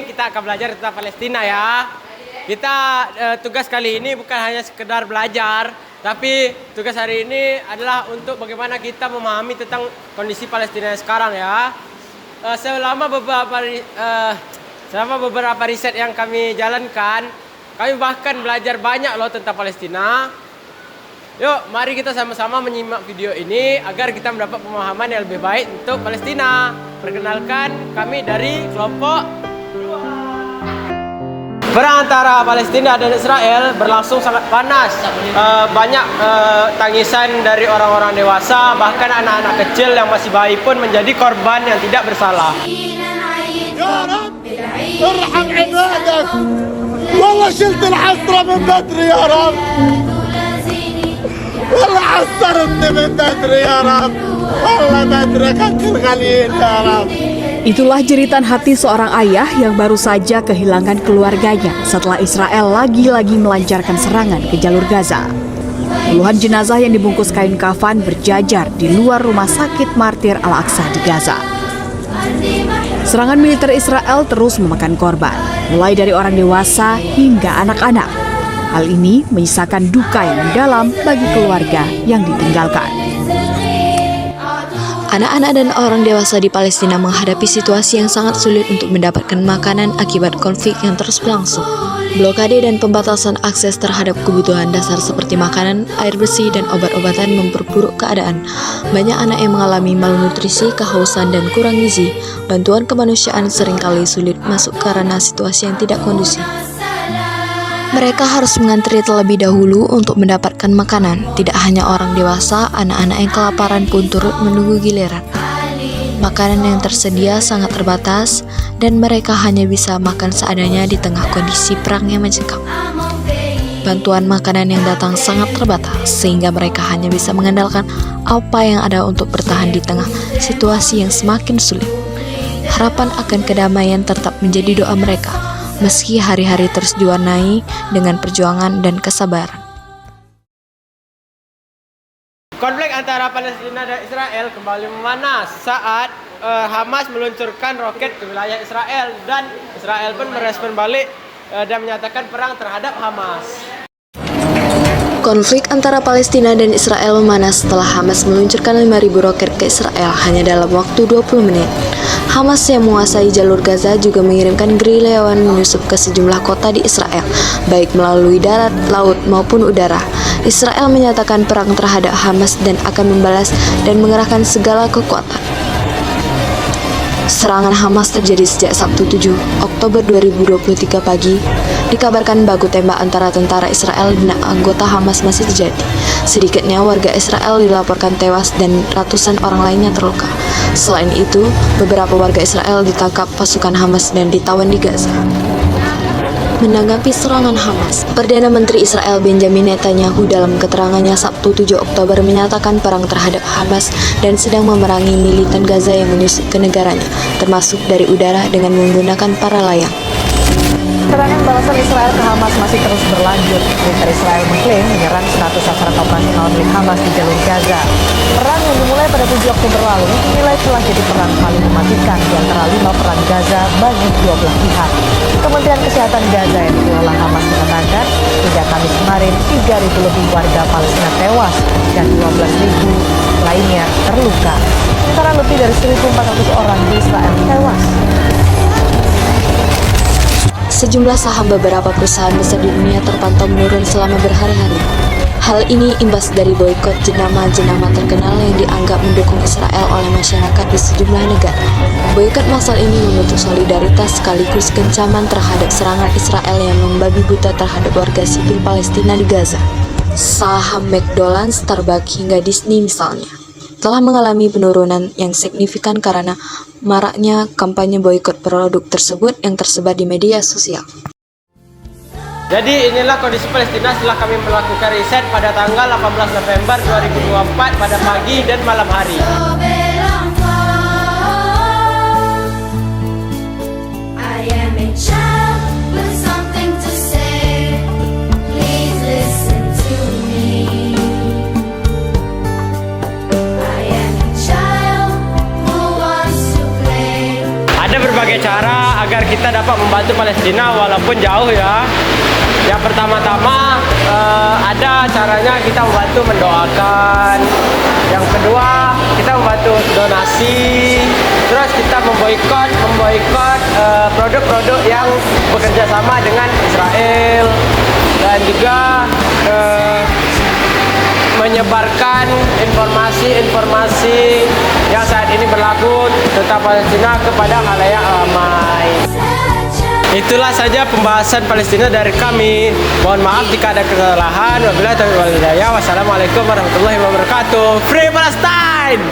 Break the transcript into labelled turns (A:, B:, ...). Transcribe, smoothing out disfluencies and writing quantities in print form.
A: kita akan belajar tentang Palestina ya. Kita tugas kali ini bukan hanya sekedar belajar, tapi tugas hari ini adalah untuk bagaimana kita memahami tentang kondisi Palestina sekarang ya. Selama beberapa riset yang kami jalankan, kami bahkan belajar banyak loh tentang Palestina. Yuk, mari kita sama-sama menyimak video ini agar kita mendapat pemahaman yang lebih baik untuk Palestina. Perkenalkan, kami dari kelompok 2. Perang antara Palestina dan Israel berlangsung sangat panas. Banyak tangisan dari orang-orang dewasa, bahkan anak-anak kecil yang masih bayi pun menjadi korban yang tidak bersalah.
B: يا رب ارحم عبادك والله شلت الحسرة من بدري يا رب والله حسرتني من بدري يا رب والله بدرك أكل غليل يا رب.
C: Itulah jeritan hati seorang ayah yang baru saja kehilangan keluarganya setelah Israel lagi-lagi melancarkan serangan ke jalur Gaza. Puluhan jenazah yang dibungkus kain kafan berjajar di luar rumah sakit Martir Al-Aqsa di Gaza. Serangan militer Israel terus memakan korban, mulai dari orang dewasa hingga anak-anak. Hal ini menyisakan duka yang mendalam bagi keluarga yang ditinggalkan.
D: Anak-anak dan orang dewasa di Palestina menghadapi situasi yang sangat sulit untuk mendapatkan makanan akibat konflik yang terus berlangsung. Blokade dan pembatasan akses terhadap kebutuhan dasar seperti makanan, air bersih, dan obat-obatan memperburuk keadaan. Banyak anak yang mengalami malnutrisi, kehausan, dan kurang gizi. Bantuan kemanusiaan seringkali sulit masuk karena situasi yang tidak kondusif. Mereka harus mengantri terlebih dahulu untuk mendapatkan makanan. Tidak hanya orang dewasa, anak-anak yang kelaparan pun turut menunggu giliran. Makanan yang tersedia sangat terbatas, dan mereka hanya bisa makan seadanya di tengah kondisi perang yang mencekam. Bantuan makanan yang datang sangat terbatas, sehingga mereka hanya bisa mengandalkan apa yang ada untuk bertahan di tengah situasi yang semakin sulit. Harapan akan kedamaian tetap menjadi doa mereka, meski hari-hari terus diwarnai dengan perjuangan dan kesabaran.
A: Konflik antara Palestina dan Israel kembali memanas saat Hamas meluncurkan roket ke wilayah Israel, dan Israel pun merespon balik dan menyatakan perang terhadap Hamas.
D: Konflik antara Palestina dan Israel memanas setelah Hamas meluncurkan 5.000 roket ke Israel hanya dalam waktu 20 menit. Hamas yang menguasai jalur Gaza juga mengirimkan gerilyawan menyusup ke sejumlah kota di Israel, baik melalui darat, laut, maupun udara. Israel menyatakan perang terhadap Hamas dan akan membalas dan mengerahkan segala kekuatan. Serangan Hamas terjadi sejak Sabtu 7 Oktober 2023 pagi. Dikabarkan baku tembak antara tentara Israel dan anggota Hamas masih terjadi. Sedikitnya warga Israel dilaporkan tewas dan ratusan orang lainnya terluka. Selain itu, beberapa warga Israel ditangkap pasukan Hamas dan ditawan di Gaza. Menanggapi serangan Hamas, Perdana Menteri Israel Benjamin Netanyahu dalam keterangannya Sabtu 7 Oktober menyatakan perang terhadap Hamas dan sedang memerangi militan Gaza yang menyusup ke negaranya, termasuk dari udara dengan menggunakan para layang.
C: Serangan balasan Israel ke Hamas masih terus berlanjut. Militer Israel mengklaim menyerang 100 sasaran operasional milik Hamas di jalur Gaza. Perang yang dimulai pada 7 Oktober lalu dinilai telah jadi perang paling mematikan di antara 5 perang Gaza bagi dua belah pihak. Kementerian Kesehatan Gaza yang dikelola Hamas mengatakan hingga Kamis kemarin 3.000 lebih warga Palestina tewas dan 12.000 lainnya terluka. Sementara lebih dari 1.400 orang di Israel tewas.
D: Sejumlah saham beberapa perusahaan besar di dunia terpantau menurun selama berhari-hari. Hal ini imbas dari boikot jenama-jenama terkenal yang dianggap mendukung Israel oleh masyarakat di sejumlah negara. Boikot massal ini membentuk solidaritas sekaligus kencaman terhadap serangan Israel yang membabi buta terhadap warga sipil Palestina di Gaza. Saham McDonald's, Starbucks, hingga Disney misalnya telah mengalami penurunan yang signifikan karena maraknya kampanye boikot produk tersebut yang tersebar di media sosial.
A: Jadi inilah kondisi Palestina setelah kami melakukan riset pada tanggal 18 November 2024 pada pagi dan malam hari. Cara agar kita dapat membantu Palestina walaupun jauh ya. Yang pertama-tama ada caranya kita membantu mendoakan. Yang kedua kita membantu donasi. Terus kita memboikot produk-produk yang bekerja sama dengan Israel dan juga menyebarkan informasi-informasi yang saat ini berlaku tentang Palestina kepada khalayak ramai. Itulah saja pembahasan Palestina dari kami. Mohon maaf jika ada kesalahan. Wabillahi taufiq wal hidayah. Wassalamualaikum warahmatullahi wabarakatuh. Free Palestine!